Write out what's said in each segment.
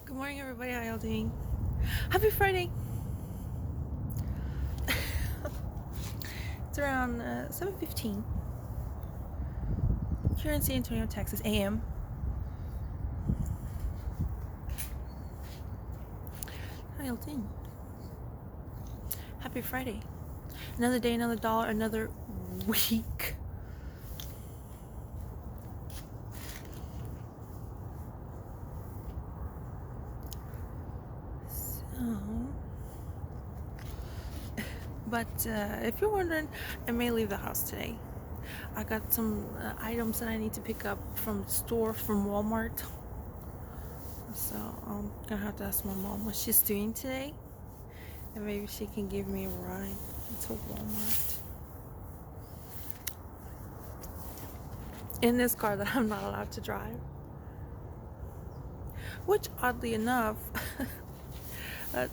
Good morning, everybody. How y'all doing? Happy Friday! It's around 7:15 here in San Antonio, Texas, a.m. How y'all doing? Happy Friday! Another day, another dollar, another week. But if you're wondering, I may leave the house today. I got some items that I need to pick up from the store, from Walmart. So I'm gonna have to ask my mom what she's doing today, and maybe she can give me a ride to Walmart in this car that I'm not allowed to drive. Which, oddly enough,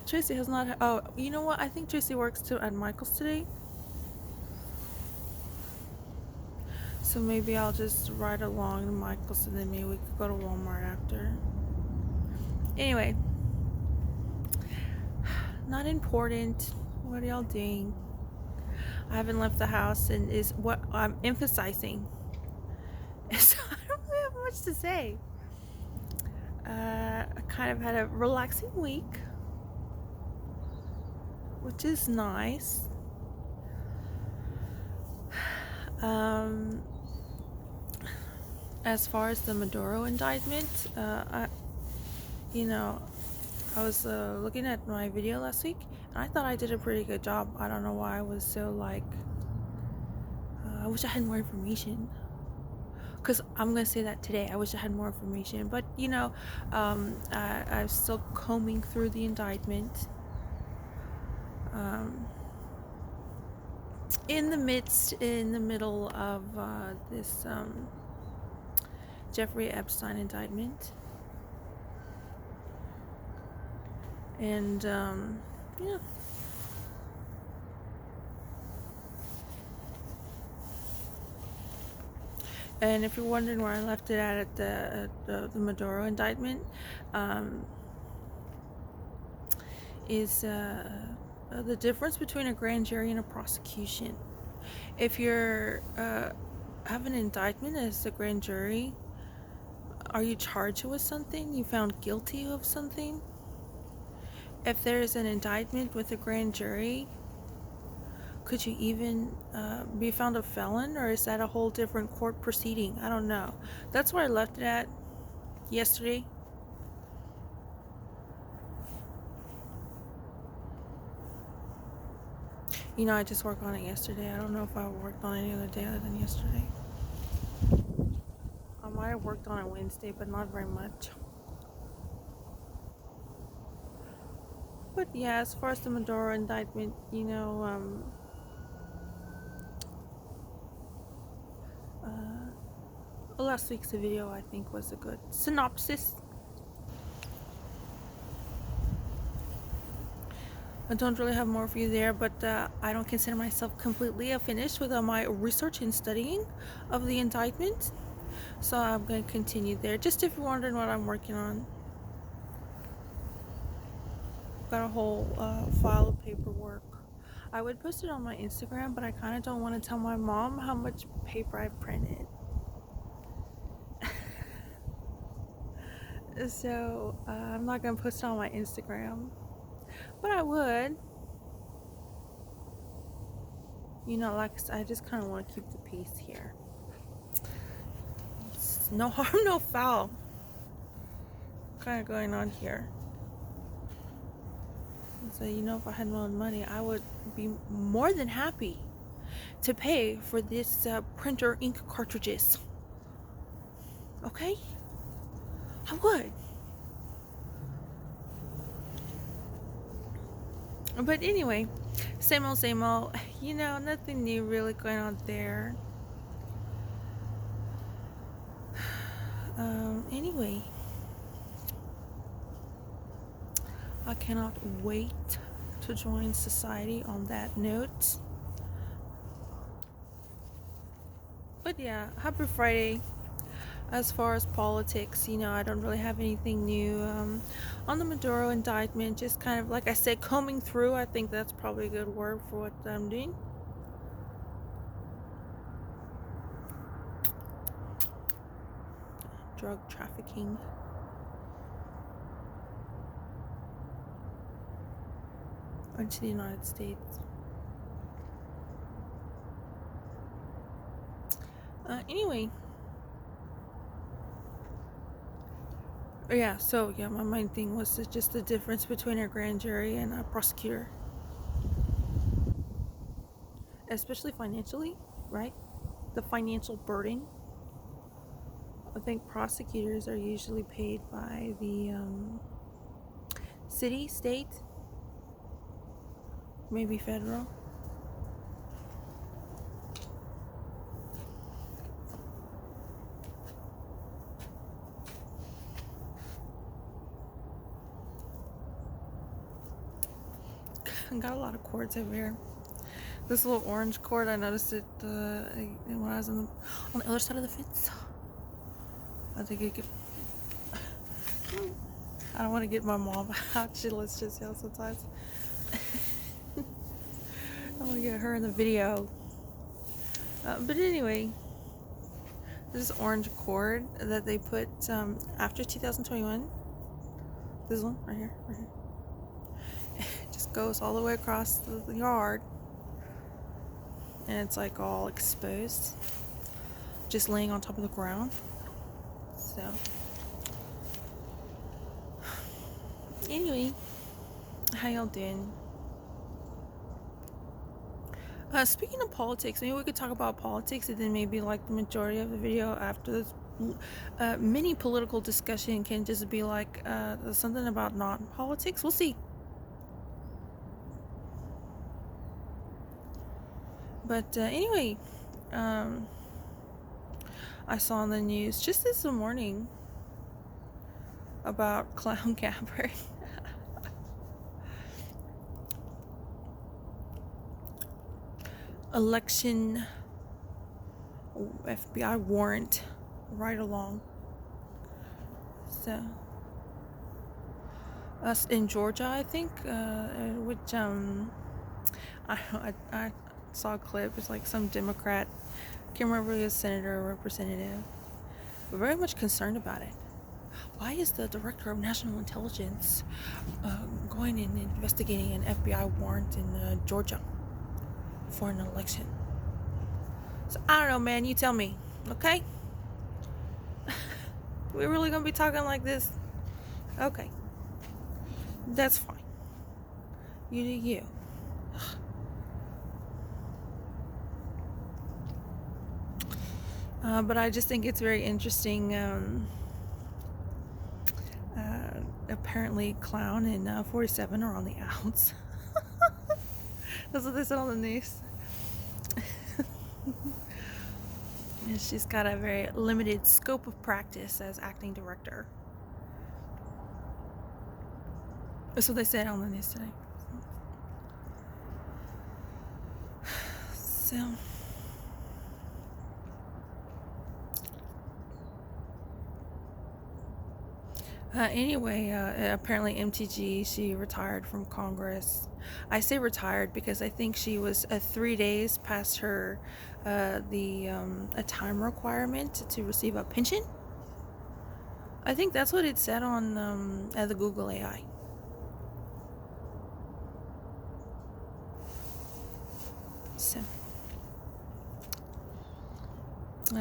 Tracy has not. Oh, you know what? I think Tracy works at Michael's today. So maybe I'll just ride along to Michael's and then maybe we could go to Walmart after. Anyway, not important. What are y'all doing? I haven't left the house, and is what I'm emphasizing. So I don't really have much to say. I kind of had a relaxing week, which is nice. As far as the Maduro indictment, I was looking at my video last week, and I thought I did a pretty good job. I don't know why I was so like, I wish I had more information. Because I'm going to say that today. I wish I had more information. But, I'm still combing through the indictment. In the middle of this Jeffrey Epstein indictment. And, yeah. And if you're wondering where I left it at the Maduro indictment, is the difference between a grand jury and a prosecution. If you're have an indictment as a grand jury, are you charged with something? You found guilty of something? If there's an indictment with a grand jury, could you even be found a felon, or is that a whole different court proceeding? I don't know. That's where I left it at yesterday. I just worked on it yesterday. I don't know if I worked on any other day other than yesterday. I might have worked on it Wednesday, but not very much. But yeah, as far as the Maduro indictment, last week's video I think was a good synopsis. I don't really have more for you there, but I don't consider myself completely finished with my research and studying of the indictment. So I'm going to continue there. Just if you're wondering what I'm working on. Got a whole file of paperwork. I would post it on my Instagram, but I kind of don't want to tell my mom how much paper I printed. So I'm not going to post it on my Instagram. But I would. I just kind of want to keep the peace here. It's no harm, no foul. Kind of going on here. So, if I had my own money, I would be more than happy to pay for this printer ink cartridges. Okay? I would. But anyway, same old, same old. Nothing new really going on there. Anyway, I cannot wait to join society on that note. But yeah, happy Friday. As far as politics, I don't really have anything new. On the Maduro indictment, just kind of, like I said, combing through. I think that's probably a good word for what I'm doing. Drug trafficking. Into the United States. Anyway. Yeah, so yeah, my main thing was just the difference between a grand jury and a prosecutor. Especially financially, right? The financial burden. I think prosecutors are usually paid by the city, state, maybe federal. I got a lot of cords over here. This little orange cord, I noticed it when I was on the other side of the fence. I think it could. I don't want to get my mom out. She lets just yell sometimes. I want to get her in the video. But anyway, this orange cord that they put after 2021. This one right here. It just goes all the way across the yard, and it's like all exposed, just laying on top of the ground. So anyway, how y'all doing? Speaking of politics, maybe we could talk about politics, and then maybe like the majority of the video after this mini political discussion can just be like something about non-politics. We'll see. But anyway, I saw on the news just this morning about clown capper. Election FBI warrant right along. So us in Georgia, I think, which I saw a clip. It's like some Democrat, can't remember if it was senator or representative, but very much concerned about it. Why is the director of national intelligence going and investigating an FBI warrant in Georgia for an election? So I don't know, man. You tell me, okay? We're really gonna be talking like this? Okay, that's fine. You do you. But I just think it's very interesting. Apparently, Clown and 47 are on the outs. That's what they said on the news. And she's got a very limited scope of practice as acting director. That's what they said on the news today. So. Anyway, apparently MTG, she retired from Congress. I say retired because I think she was 3 days past her a time requirement to receive a pension. I think that's what it said on the Google AI. So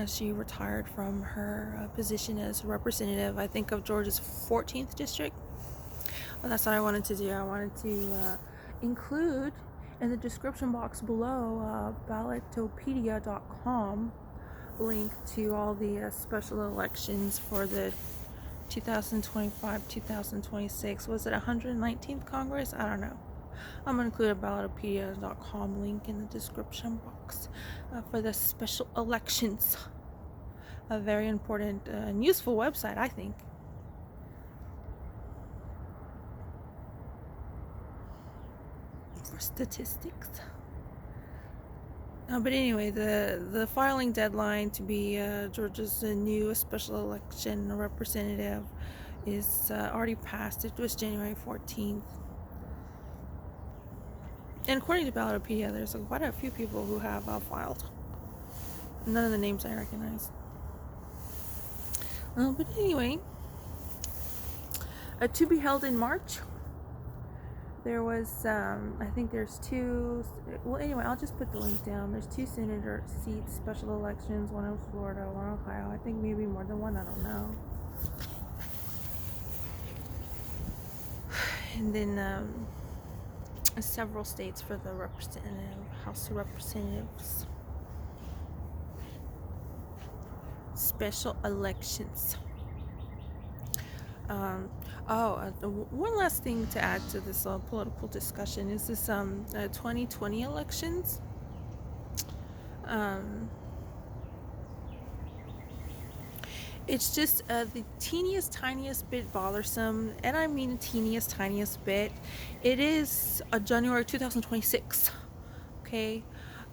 she retired from her position as representative, I think, of Georgia's 14th district. Well, that's what I wanted to do. I wanted to include in the description box below ballotopedia.com link to all the special elections for the 2025-2026. Was it 119th Congress? I don't know. I'm going to include a ballotopedia.com link in the description box for the special elections. A very important and useful website, I think. For statistics. But anyway, the filing deadline to be Georgia's new special election representative is already passed. It was January 14th. And according to Ballotopedia, there's quite a few people who have filed. None of the names I recognize. But anyway, to be held in March. There was, I think there's two. Well, anyway, I'll just put the link down. There's 2 senator seats, special elections. One in Florida, one in Ohio. I think maybe more than one. I don't know. And then several states for the House of Representatives. Special elections. One last thing to add to this political discussion is this 2020 elections. It's just the teeniest, tiniest bit bothersome, and I mean teeniest, tiniest bit. It is January 2026, okay?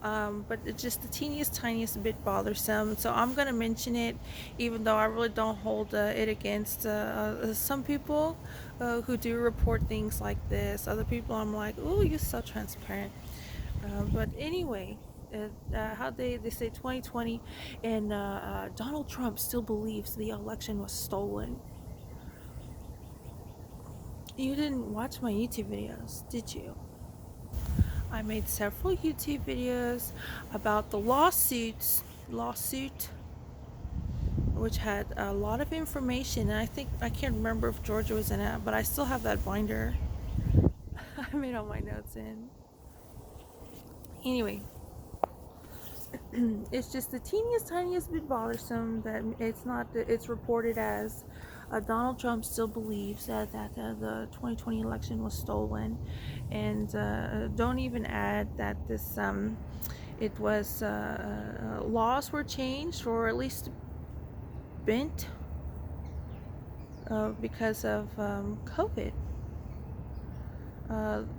But it's just the teeniest, tiniest bit bothersome. So I'm gonna mention it, even though I really don't hold it against some people who do report things like this. Other people, I'm like, oh, you're so transparent. But anyway, how they say 2020, and Donald Trump still believes the election was stolen. You didn't watch my YouTube videos, did you? I made several YouTube videos about the lawsuit, which had a lot of information, and I can't remember if Georgia was in it, but I still have that binder. I made all my notes in. Anyway, it's just the teeniest, tiniest bit bothersome that it's reported as Donald Trump still believes that the 2020 election was stolen, and don't even add that this it was laws were changed, or at least bent because of COVID.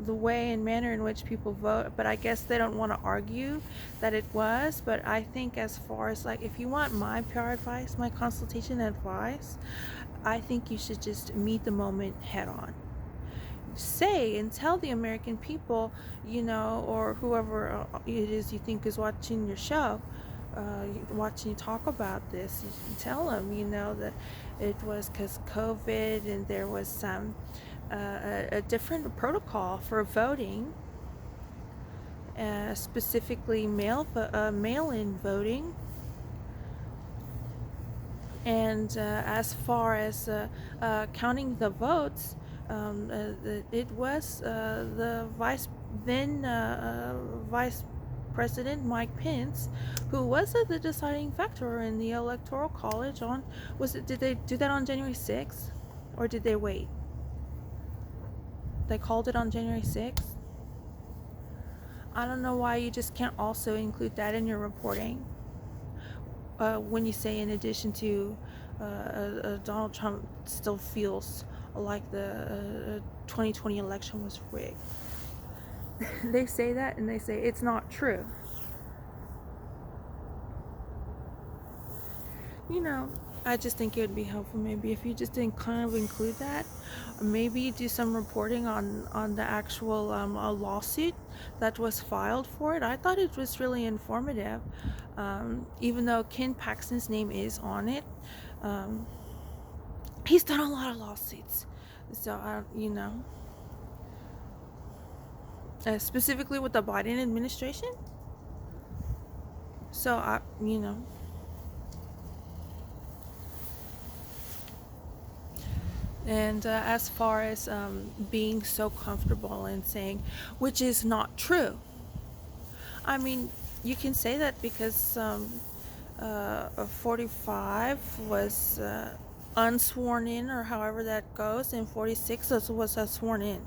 The way and manner in which people vote, but I guess they don't want to argue that it was. But I think, as far as, like, if you want my PR advice, my consultation advice, I think you should just meet the moment head on. Say and tell the American people, or whoever it is you think is watching your show, watching you talk about this, you can tell them, that it was because COVID, and there was some a different protocol for voting, specifically mail-in voting. And as far as counting the votes, it was the Vice President Mike Pence who was the deciding factor in the Electoral College on, did they do that on January 6th, or did they wait? They called it on January 6th. I don't know why you just can't also include that in your reporting. When you say, in addition to Donald Trump still feels like the 2020 election was rigged. They say that, and they say it's not true. I just think it would be helpful maybe if you just didn't kind of include that, or maybe do some reporting on the actual lawsuit that was filed for it. I thought it was really informative, even though Ken Paxton's name is on it. He's done a lot of lawsuits, so specifically with the Biden administration. So And as far as being so comfortable and saying, which is not true. I mean, you can say that because 45 was unsworn in, or however that goes, and 46 was sworn in.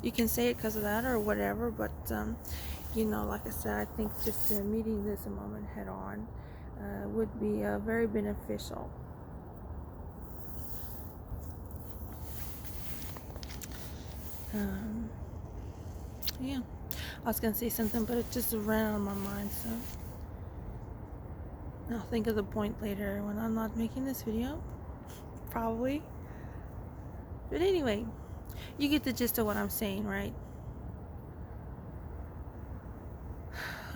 You can say it because of that or whatever, but like I said, I think just meeting this a moment head on would be very beneficial. Yeah. I was gonna say something, but it just ran out of my mind, so I'll think of the point later when I'm not making this video, probably. But anyway, you get the gist of what I'm saying, right?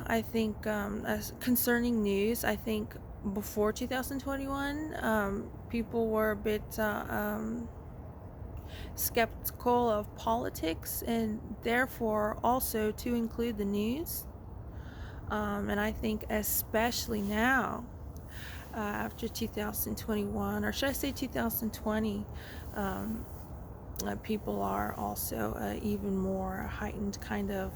I think as concerning news, I think before 2021, people were a bit skeptical of politics, and therefore also to include the news. And I think especially now, after 2021, or should I say 2020, people are also even more heightened kind of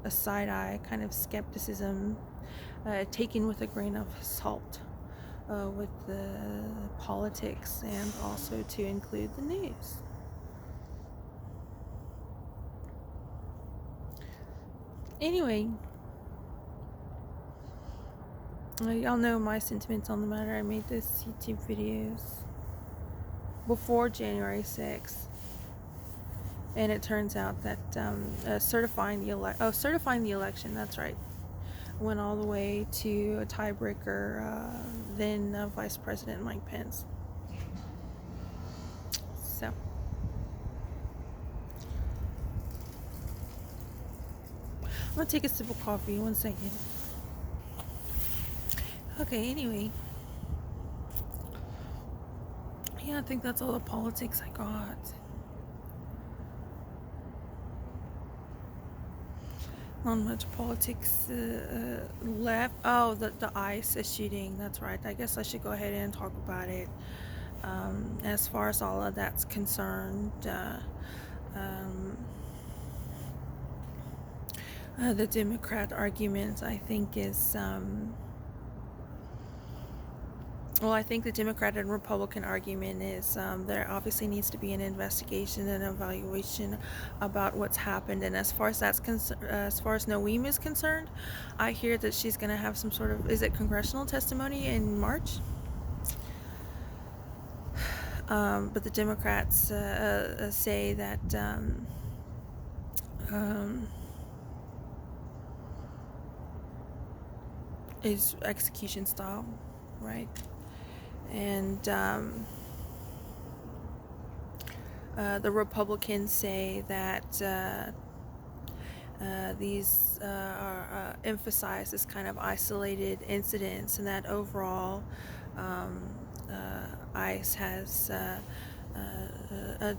a side-eye kind of skepticism, taken with a grain of salt, with the politics, and also to include the news. Anyway, y'all know my sentiments on the matter. I made this YouTube videos before January 6th, and it turns out that certifying the election, that's right, went all the way to a tiebreaker, then Vice President Mike Pence. So I'm gonna take a sip of coffee. 1 second. Okay, anyway. Yeah, I think that's all the politics I got. Not much politics left. Oh, the ICE shooting. That's right. I guess I should go ahead and talk about it. As far as all of that's concerned, the Democrat argument, I think, is well, I think the Democrat and Republican argument is there obviously needs to be an investigation and evaluation about what's happened. And as far as as far as Noem is concerned, I hear that she's going to have some sort of, is it congressional testimony in March? But the Democrats say that is execution style, right? And the Republicans say that these are emphasized as kind of isolated incidents, and that overall ICE has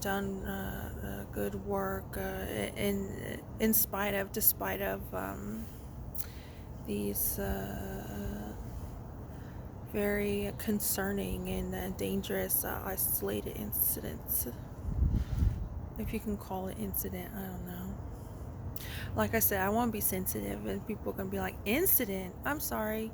done good work despite of these very concerning and dangerous isolated incidents, if you can call it incident. I don't know. Like I said, I want to be sensitive, and people are gonna be like, incident? I'm sorry.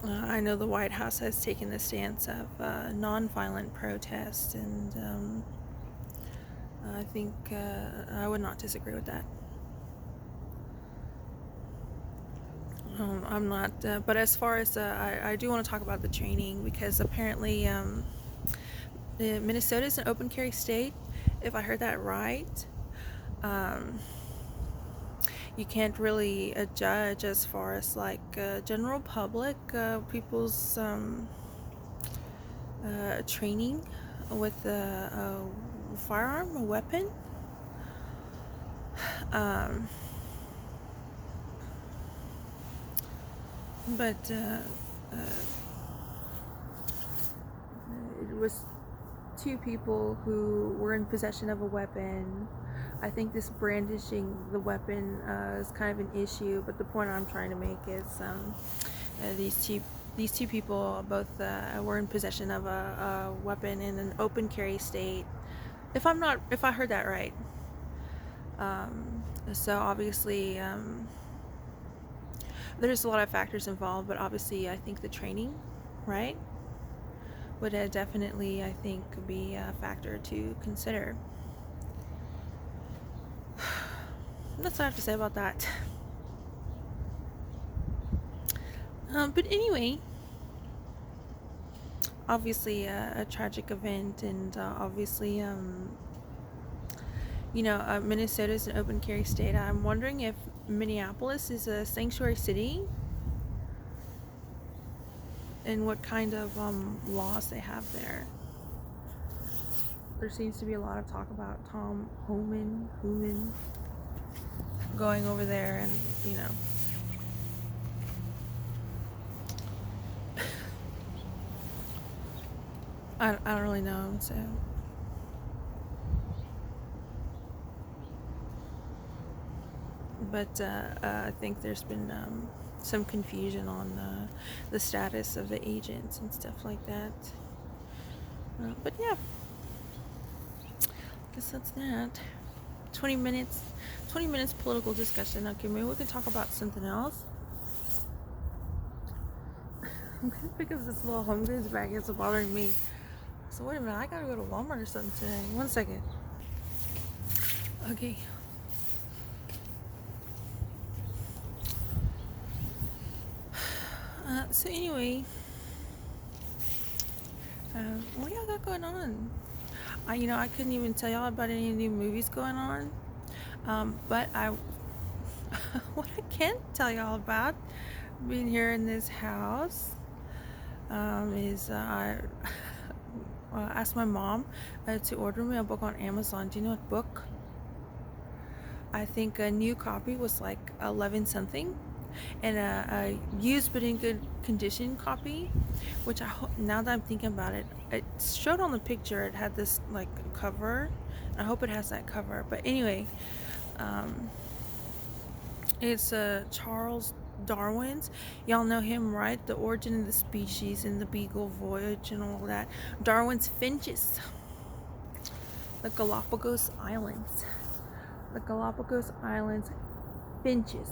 I know the White House has taken the stance of nonviolent protest, and I think I would not disagree with that. I'm not, but as far as I do want to talk about the training, because apparently Minnesota is an open carry state, if I heard that right. You can't really judge as far as like general public people's training with a firearm, a weapon. But it was two people who were in possession of a weapon. I think this brandishing the weapon is kind of an issue, but the point I'm trying to make is these two people both were in possession of a weapon in an open carry state. If I heard that right. So obviously there's a lot of factors involved, but obviously I think the training, right, would definitely, I think, be a factor to consider. That's what I have to say about that. But anyway, obviously a tragic event, and obviously, Minnesota is an open carry state. I'm wondering if Minneapolis is a sanctuary city and what kind of laws they have there. There seems to be a lot of talk about Tom Homan going over there, and I don't really know. So, but I think there's been some confusion on the status of the agents and stuff like that. But yeah, I guess that's that. 20 minutes. 20 minutes political discussion. Okay, maybe we can talk about something else. I'm gonna pick up this little home goods bag. It's bothering me. So wait a minute, I gotta go to Walmart or something today. 1 second. Okay. So anyway, what y'all got going on? I couldn't even tell y'all about any new movies going on. But what I can tell y'all about being here in this house, is I asked my mom to order me a book on Amazon. Do you know what book? I think a new copy was like 11 something, and a used but in good condition copy, which now that I'm thinking about it, it showed on the picture it had this like cover. I hope it has that cover. But anyway, it's Charles Darwin's. Y'all know him, right? The Origin of the Species and the Beagle Voyage and all that. Darwin's Finches. The Galapagos Islands. The Galapagos Islands finches.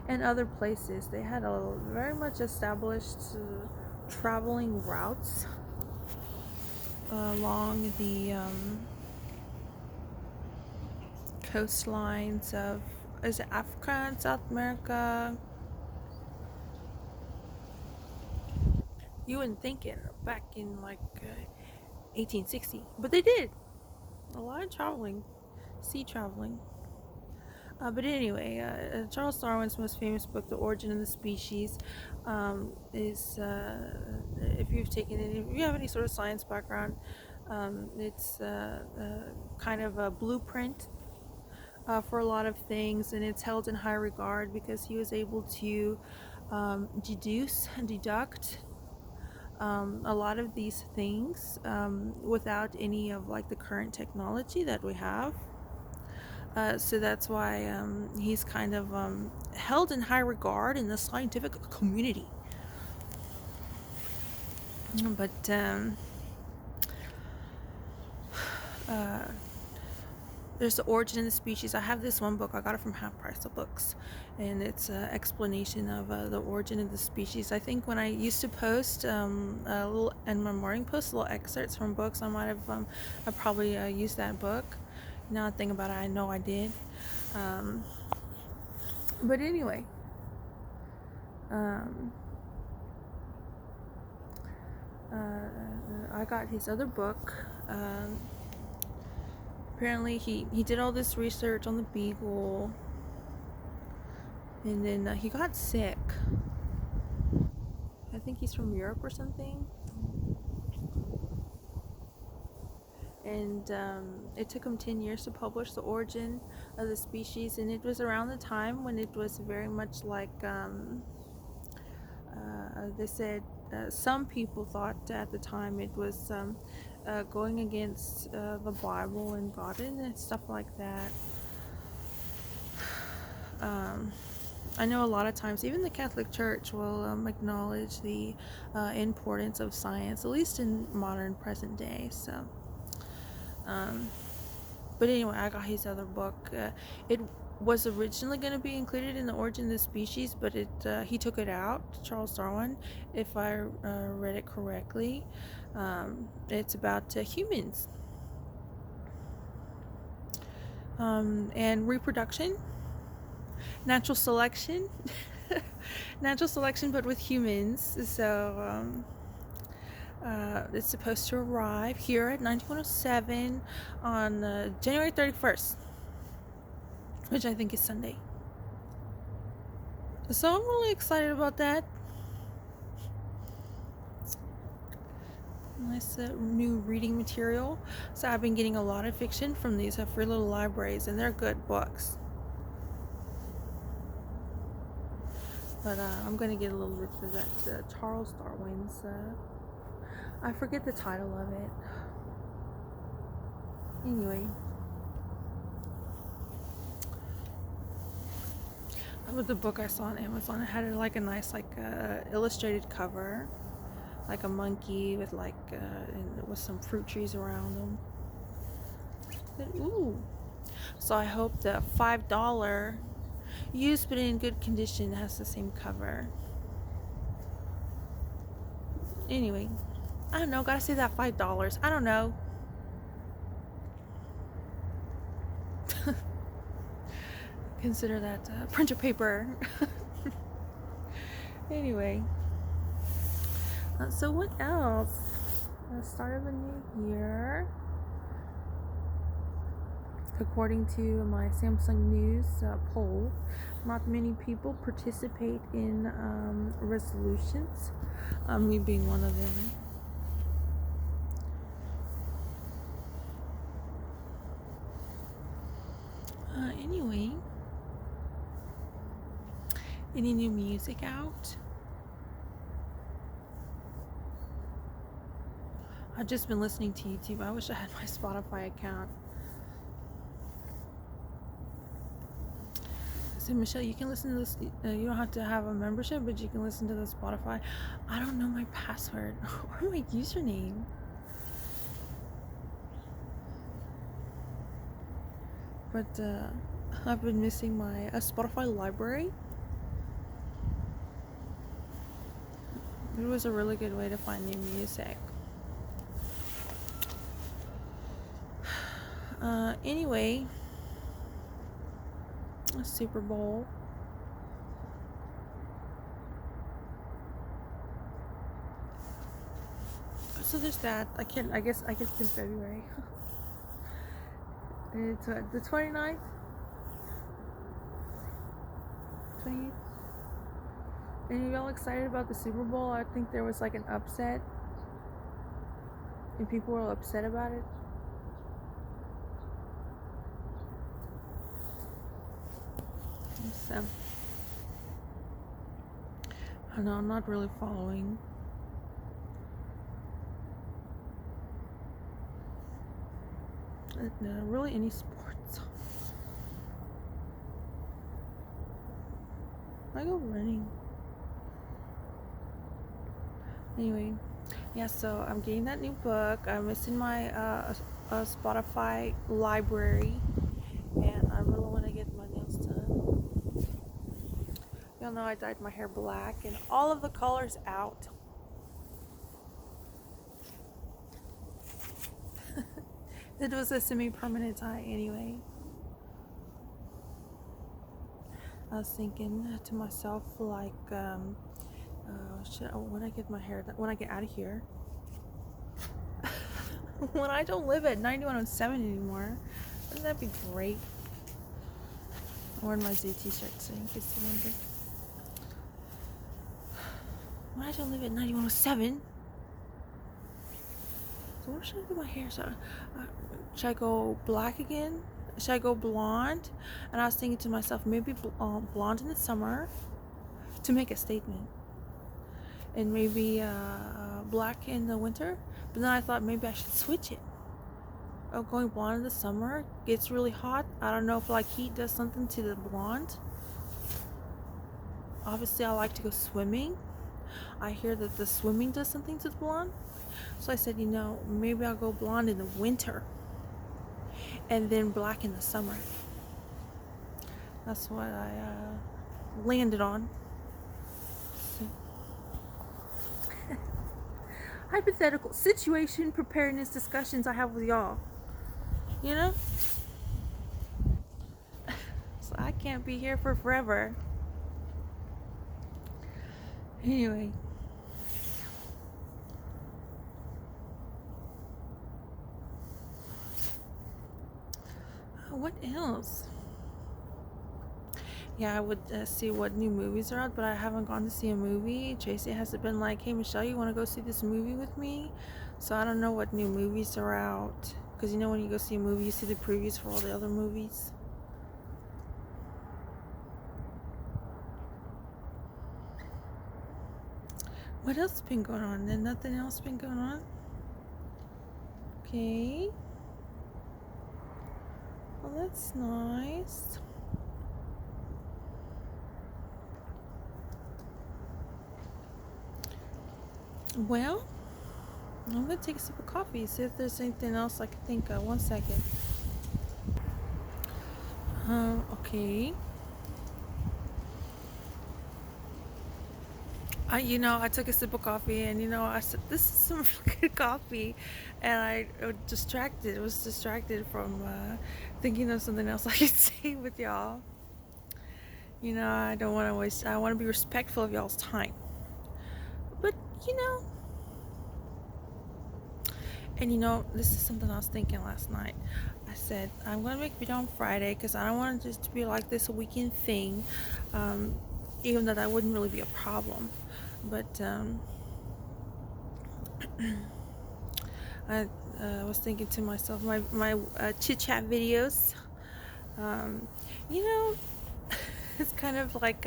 And other places. They had a very much established traveling routes along the coastlines of, is it Africa and South America? You wouldn't think it back in like 1860, but they did a lot of traveling, sea traveling. But anyway, Charles Darwin's most famous book, The Origin of the Species, is, if you've taken it, if you have any sort of science background, it's kind of a blueprint for a lot of things, and it's held in high regard because he was able to deduce and deduct a lot of these things without any of like the current technology that we have. So that's why he's kind of held in high regard in the scientific community. But there's The Origin of the Species. I have this one book. I got it from Half Price of Books, and it's an explanation of the origin of the species. I think when I used to post a little in my morning post, little excerpts from books, I probably used that book. Now I think about it, I know I did. But anyway, I got his other book. Apparently he did all this research on the beagle, and then he got sick. I think he's from Europe or something. And it took him 10 years to publish The Origin of the Species, and it was around the time when it was very much like they said some people thought at the time it was going against the Bible and God and stuff like that. I know a lot of times even the Catholic Church will acknowledge the importance of science, at least in modern present day. So but anyway, I got his other book. It was originally going to be included in The Origin of the Species, but he took it out, Charles Darwin, if I read it correctly. It's about humans and reproduction, natural selection. Natural selection, but with humans. So it's supposed to arrive here at 9107 on January 31st, which I think is Sunday. So I'm really excited about that. Nice new reading material. So I've been getting a lot of fiction from these free little libraries, and they're good books. But I'm going to get a little bit for that Charles Darwin's. I forget the title of it. Anyway. That was the book I saw on Amazon. It had like a nice illustrated cover. Like a monkey with and with some fruit trees around them. Ooh. So I hope the $5 used but in good condition has the same cover. Anyway, I don't know. Gotta say that $5. I don't know. Consider that printer paper. Anyway. So what else? The start of a new year. According to my Samsung News poll, not many people participate in resolutions, me being one of them. Anyway, any new music out? I've just been listening to YouTube. I wish I had my Spotify account. So Michelle, you can listen to this. You don't have to have a membership, but you can listen to the Spotify. I don't know my password or my username. But I've been missing my Spotify library. It was a really good way to find new music. Anyway, a Super Bowl. So there's that. I guess it's in February. It's the 29th? 28th? And y'all excited about the Super Bowl? I think there was like an upset. And people were upset about it. So, I know I'm not really following. Really any sports. I go running. Anyway, yeah, so I'm getting that new book. I'm missing my Spotify library, and I really want to get my nails done. Y'all know I dyed my hair black, and all of the colors out. It was a semi-permanent dye anyway. I was thinking to myself, like, when I get my hair done, when I get out of here, when I don't live at 9107 anymore, wouldn't that be great? I'm wearing my Z t-shirt, so in case you wonder. When I don't live at 9107, so where should I do my hair? So, should I go black again? Should I go blonde? And I was thinking to myself, maybe blonde in the summer to make a statement, and maybe black in the winter. But then I thought maybe I should switch it. Going blonde in the summer gets really hot. I don't know if like heat does something to the blonde. Obviously, I like to go swimming. I hear that the swimming does something to the blonde. So I said, maybe I'll go blonde in the winter and then black in the summer. That's what I landed on. So. Hypothetical situation preparedness discussions I have with y'all. So I can't be here for forever. Anyway, what else? Yeah, I would see what new movies are out, but I haven't gone to see a movie. Tracy hasn't been like, "Hey, Michelle, you want to go see this movie with me?" So I don't know what new movies are out. Because you know, when you go see a movie, you see the previews for all the other movies. What else has been going on? Then nothing else been going on? Okay. Well, that's nice. Well, I'm gonna take a sip of coffee, see if there's anything else I can think of. 1 second. Okay. I took a sip of coffee, and I said, "This is some really good coffee," and I was distracted from thinking of something else I could say with y'all. I don't want to waste. I want to be respectful of y'all's time, but you know, this is something I was thinking last night. I said I'm gonna make video on Friday because I don't want it just to be like this weekend thing, um, even though that wouldn't really be a problem, but I was thinking to myself, my chit chat videos, um, you know, it's kind of like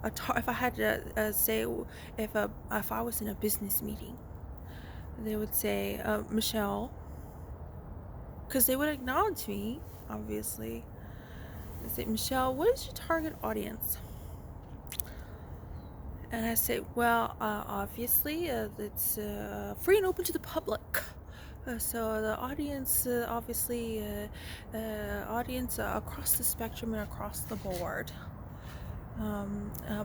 if I had to say, if I was in a business meeting, they would say, Michelle, because they would acknowledge me, obviously. They say, Michelle, what is your target audience? And I say, well, obviously, it's free and open to the public. So the audience, obviously, audience across the spectrum and across the board.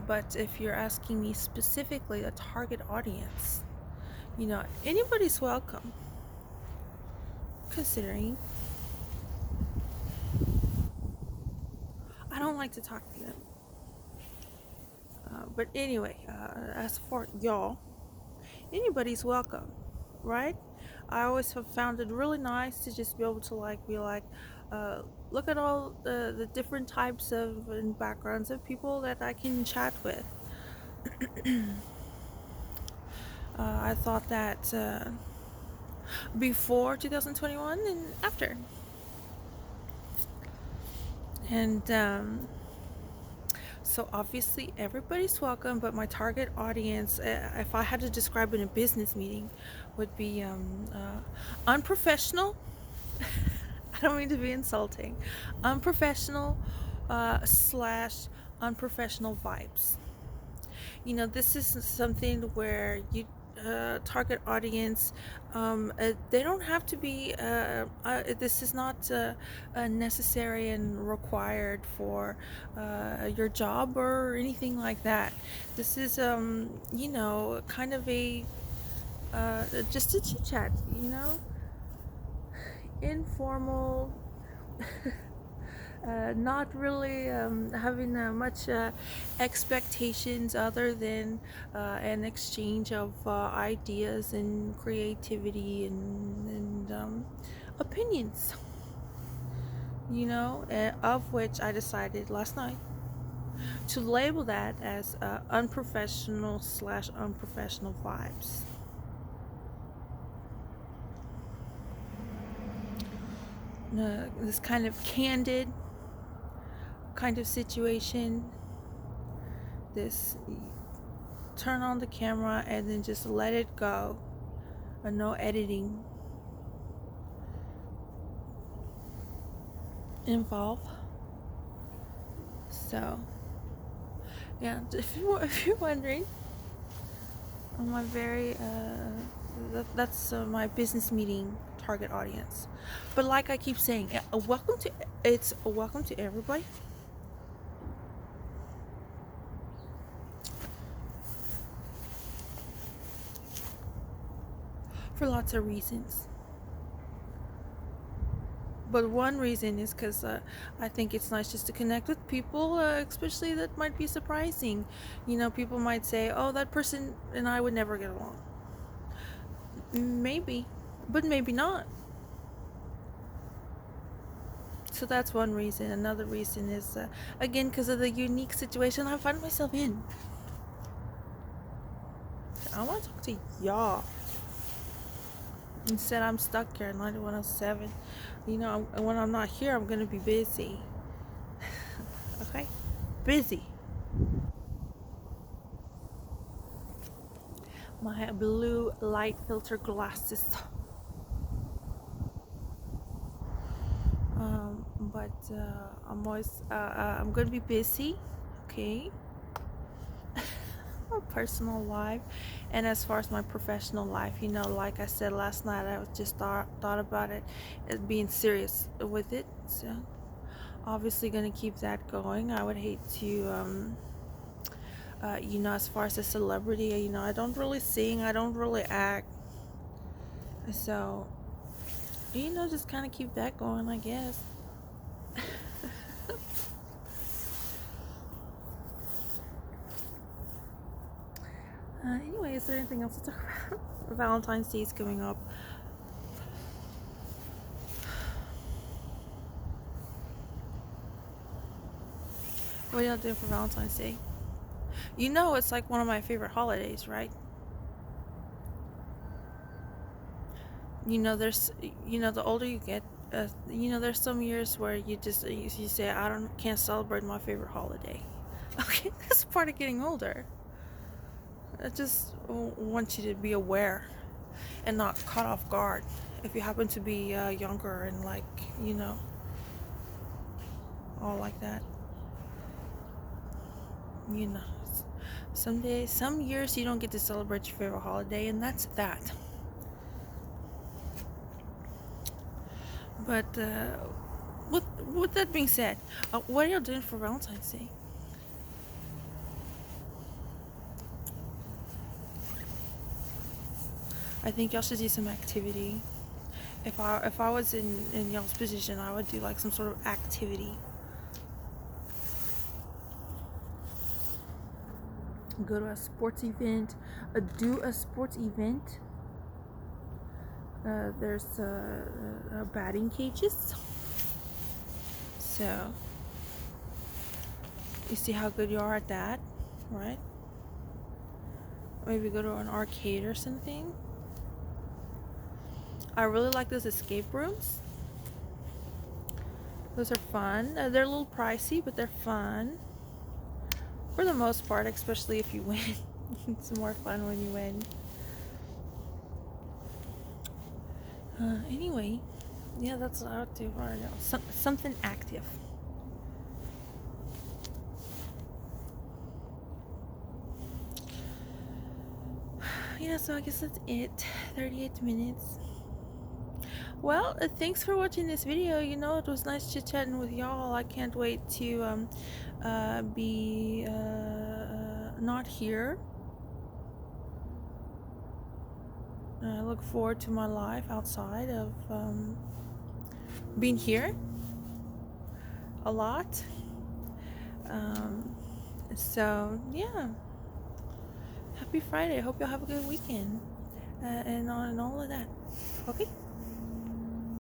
But if you're asking me specifically the target audience, anybody's welcome, considering I don't like to talk to them. But anyway, as for y'all, anybody's welcome, right? I always have found it really nice to just be able to be like, look at all the different types of and backgrounds of people that I can chat with. I thought that before 2021 and after. And so obviously everybody's welcome, but my target audience, if I had to describe it in a business meeting, would be unprofessional. I don't mean to be insulting. Unprofessional slash unprofessional vibes. This is something where you target audience. They don't have to be. This is not necessary and required for your job or anything like that. This is, kind of a just a chit chat. Informal. Not really having much expectations other than an exchange of ideas and creativity and opinions, of which I decided last night to label that as unprofessional slash unprofessional vibes. This kind of candid kind of situation, this turn on the camera and then just let it go, no editing involved. So yeah, if you're wondering, my very that's my business meeting target audience. But like I keep saying, it's a welcome to everybody. For lots of reasons. But one reason is because I think it's nice just to connect with people, especially that might be surprising. People might say, oh, that person and I would never get along. Maybe, but maybe not. So that's one reason. Another reason is, again, because of the unique situation I find myself in. I want to talk to y'all. Instead, I'm stuck here at 9107. When I'm not here, I'm going to be busy. Okay? Busy. My blue light filter glasses. But I'm going to be busy. Okay? My personal life, and as far as my professional life, like I said last night, I just thought about it as being serious with it. So obviously gonna keep that going. I would hate to as far as a celebrity, I don't really sing, I don't really act, so just kind of keep that going, I guess. Anyway, is there anything else to talk about? Valentine's Day is coming up. What are y'all doing for Valentine's Day? It's like one of my favorite holidays, right? There's, the older you get, there's some years where you say, can't celebrate my favorite holiday. Okay, that's part of getting older. I just want you to be aware and not caught off guard if you happen to be younger and all like that. Some years you don't get to celebrate your favorite holiday, and that's that. But with that being said, what are y'all doing for Valentine's Day? I think y'all should do some activity. If I was in y'all's position, I would do like some sort of activity. Go to a sports event, do a sports event. There's batting cages, so you see how good you are at that, right? Maybe go to an arcade or something. I really like those escape rooms. Those are fun. They're a little pricey, but they're fun for the most part, especially if you win. It's more fun when you win. Anyway, yeah, that's what I would do. Or, something active. Yeah, so I guess that's it. 38 minutes. Well, thanks for watching this video. It was nice chit-chatting with y'all. I can't wait to be not here. I look forward to my life outside of being here a lot. So yeah, happy Friday. I hope y'all have a good weekend and all of that. Okay.